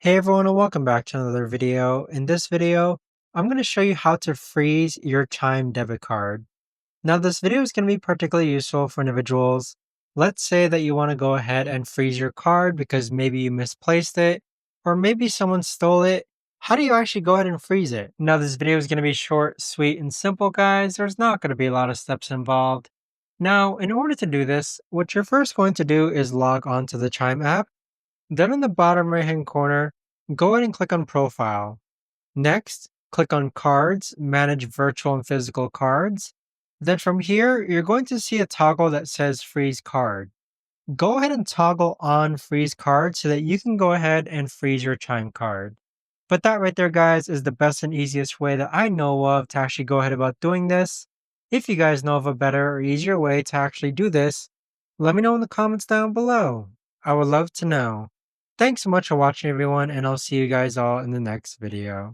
Hey everyone and welcome back to another video. In this video, I'm going to show you how to freeze your Chime debit card. Now this video is going to be particularly useful for individuals. Let's say that you want to go ahead and freeze your card because maybe you misplaced it or maybe someone stole it. How do you actually go ahead and freeze it? Now this video is going to be short, sweet, and simple guys. There's not going to be a lot of steps involved. Now in order to do this, what you're first going to do is log on to the Chime app. Then in the bottom right hand corner, go ahead and click on Profile. Next, click on Cards, Manage Virtual and Physical Cards. Then from here, you're going to see a toggle that says Freeze Card. Go ahead and toggle on Freeze Card so that you can go ahead and freeze your Chime card. But that right there, guys, is the best and easiest way that I know of to actually go ahead about doing this. If you guys know of a better or easier way to actually do this, let me know in the comments down below. I would love to know. Thanks so much for watching everyone, and I'll see you guys all in the next video.